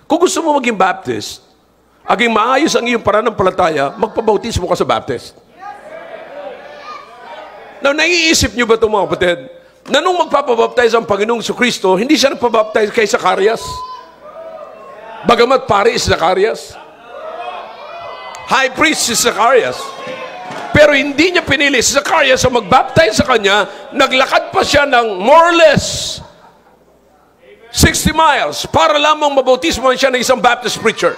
Kung gusto mo maging Baptist, aging maayos ang iyong pananampalataya, magpabautismo ka sa Baptist. Now, naiisip niyo ba ito mga kapatid? Na nung magpapabaptize ang Panginoong Kristo, hindi siya nagpabaptize kay Zacarias. Bagamat pare si Zacarias. High priest si Zacarias. Pero hindi niya pinili si Zacarias ang magbaptize sa kanya. Naglakad pa siya ng more or less 60 miles para lamang mabautismohan siya ng isang Baptist preacher.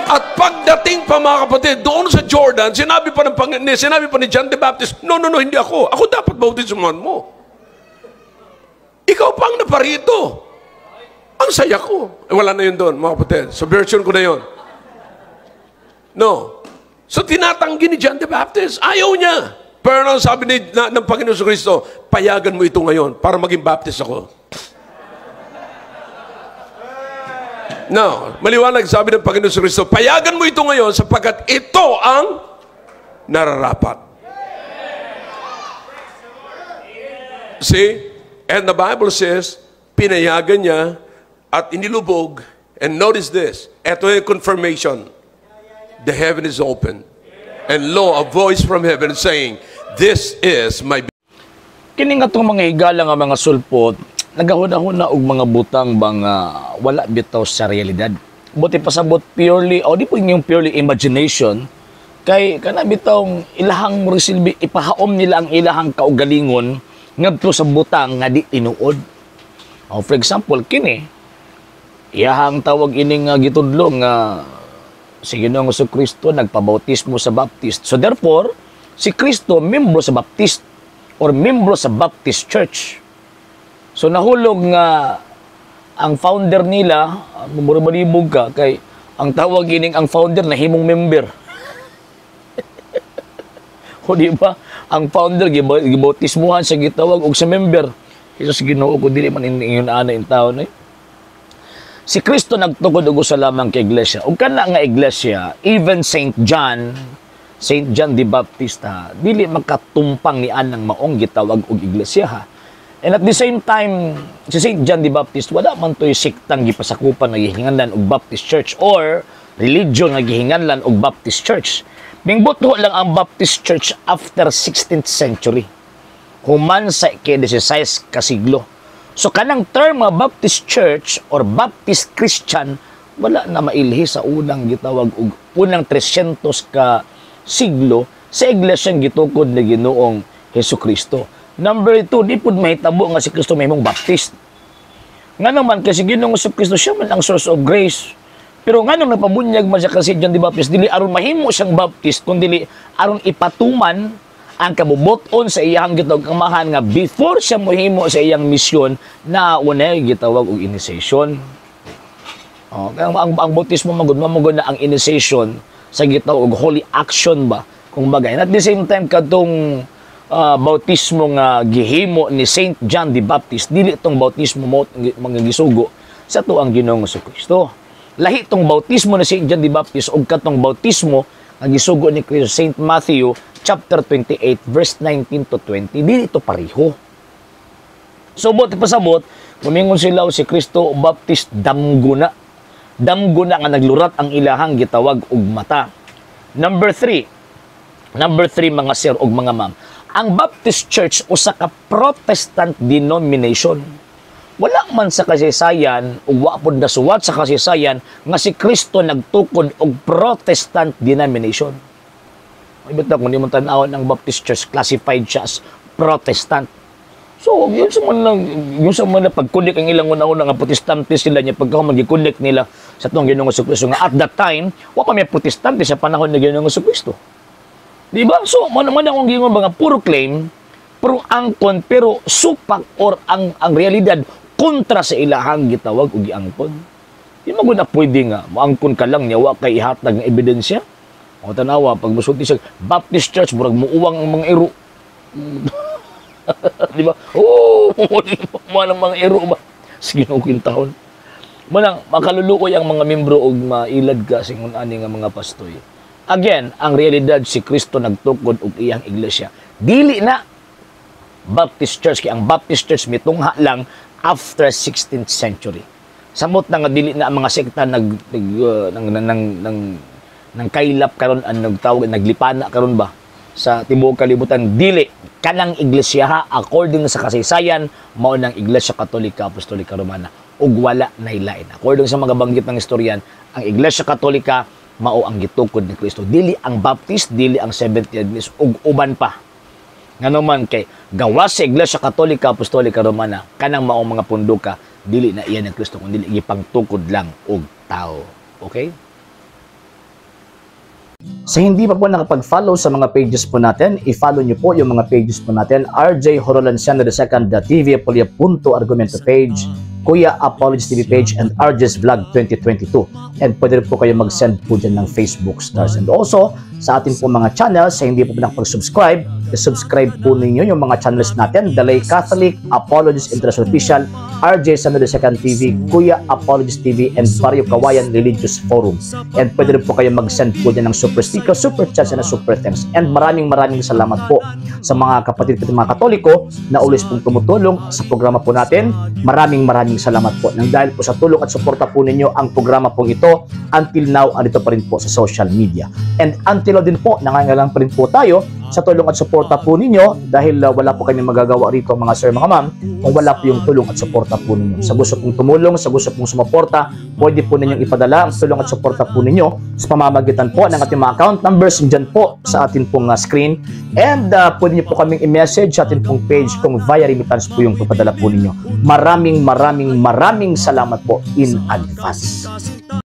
At pagdating pa mga kapatid, doon sa Jordan, sinabi pa ni John the Baptist, no, hindi ako. Ako dapat bautismohan mo. Ikaw pang naparito. Ang saya ko. Wala na yun doon, mga kapatid. So, version ko na yun. No. So, tinatanggi ni John the Baptist. Ayaw niya. Pero ano sabi ng Panginoon Kristo, payagan mo ito ngayon para maging Baptist ako. No, maliwanag sabi ng Panginoon Kristo, payagan mo ito ngayon sapagkat ito ang nararapat. See? And the Bible says, pinayagan niya at inilubog. And notice this, ito yung confirmation. The heaven is open. And lo, a voice from heaven saying, this is my... Kining atong mga higala nga mga sulpot, nagahuna-huna og mga butang mga wala bitaw sa realidad. Buti pasabot purely, o di po yung purely imagination, kay kana bitawng ilahang resilbi, ipahaom nila ang ilahang kaugalingon ngadto sa butang nga di tinuod. For example, kini, iyahang tawag ining gitudlo nga si Ginoong Kristo nagpabautismo sa Baptist. So therefore, si Kristo membro sa Baptist or membro sa Baptist Church. So nahulog nga ang founder nila, mumurbalibog ka, kay ang tawag ining ang founder na himong member. O di ba? Ang founder, gibautismuhan sa gitawag og sa member. Jesus Ginoo ko, dili man ingon ana in taon eh. Si Kristo nagtugod og usa lamang kay iglesia. Ug kana nga iglesia, even Saint John the Baptist, dili makatumpang ni anang maong gitawag og iglesia ha. And at the same time, si St. John the Baptist, wala man to'y siktang gipasakupan na gihinganlan og Baptist Church or religion na gihinganlan og Baptist Church. Mingbuto lang ang Baptist Church after 16th century. Human sa ika-16 kasiglo. So kanang term nga Baptist Church or Baptist Christian, wala na mailhi sa unang gitawag og unang 300 ka siglo sa iglesyang gitukod ni Ginoong Hesukristo. Number 2, di po mahitabo nga si Kristo may mong Baptist. Nga naman, kasi Ginoong Kristo, siya man ang source of grace. Pero nga nung napabunyag man siya kasi John the Baptist, dili aron mahimo siyang Baptist, kundi aron ipatuman ang kabuboton sa iyang gitawag kamahan nga before siya mohimo sa iyang misyon na unay gitawag og initiation. Ang bautismo magud na ang initiation sa gitawag og holy action ba kung bagay. And at the same time kadtong bautismo nga gihimo ni Saint John the Baptist, dili itong bautismo mo mga gisugo sa tuang Ginoong Kristo. Lahi itong bautismo ni Saint John the Baptist o katong bautismo nga gisugo ni Kristo, Saint Matthew chapter 28 verse 19 to 20, dili ito pareho. So buti pasabot, mumingon sila si Kristo Baptist damguna nga naglurat ang ilahang gitawag og mata. Number 3 mga sir og mga ma'am, ang Baptist Church usa ka Protestant denomination. Wala man sa kasaysayan ug wa pod nasuwat sa kasaysayan nga si Kristo nagtukod og Protestant denomination. Ibig kung di mo tan-awon ang Baptist Church, classified siya as Protestant. So, yun sa man na pag-connect ang ilang una-una nga Protestante sila niya, pagka mag-connect nila sa itong Ginoong Kristo nga at that time, wa pa may Protestante sa panahon ng Ginoong Kristo. Diba? So, man akong gingon mga puro claim, puro angkon, pero supak or ang realidad kontra sa ilahang gitawag o giangkon. Di mo na pwede nga, maangkon ka lang niya, wa kay ihatag ng ebidensya. O tanawa, pag musulti siya, Baptist Church, murag muuwang ang mga iro. Diba? Manang mga iro ba? Sige na taon. Manang, makaluluoy ang mga membro o mailad ka sa ani nga mga pastoy. Again, ang realidad si Kristo nagtukod og iyang iglesia. Dili na Baptist Church, kaya ang Baptist Church mitungha lang after 16th century. Samot na nga dili na ang mga sekta nang kailap karon ang nagtawag naglipana karon ba sa tibuok kalibutan, dili kanang iglesia according sa kasaysayan mao nang Iglesia Katolika Apostolika Romana ug wala nay lain. According sa mga banggit ng historian, ang Iglesia Katolika mao ang gitukod ni Kristo, dili ang Baptist, dili ang Seventh-day Adventist ug uban pa. Nganuman kay gawas sa Iglesia Katolika Apostolika Romana kanang mao mga punduka, dili na iyan ng Kristo kundi gipangtukod lang og tao. Okay? Sa hindi pa po nakapag-follow sa mga pages po natin, i-follow nyo po yung mga pages po natin. RJ Horolenciano II TV Apolia Punto Argumento page, Kuya Apologist TV page, and RJ's Vlog 2022. And pwede rin po kayo mag-send po dyan ng Facebook stars. And also, sa ating po mga channels, sa hindi po nakapag-subscribe, subscribe po ninyo yung mga channels natin, The Lay Catholic, Apologist International Official, RJ Sano II TV, Kuya Apologist TV, and Barrio Kawayan Religious Forum. And pwede rin po kayo mag-send po dyan ng super sticker, super chats, and super thanks. And maraming salamat po sa mga kapatid ko mga Katoliko na always pong tumutulong sa programa po natin. Maraming salamat po. Nang dahil po sa tulong at suporta po ninyo, ang programa pong ito, until now, andito pa rin po sa social media. And until now din po, nangangailangan pa rin po tayo sa tulong at suporta po ninyo dahil wala po kami magagawa rito mga sir, mga ma'am, kung wala po yung tulong at suporta po ninyo. Sa gusto pong tumulong, sa gusto pong sumuporta, pwede po ninyong ipadala ang tulong at suporta po ninyo sa pamamagitan po ng ating mga account numbers dyan po sa ating pong screen. And pwede nyo po kaming i-message sa ating pong page kung via remittance po yung ipadala po ninyo. Maraming salamat po in advance.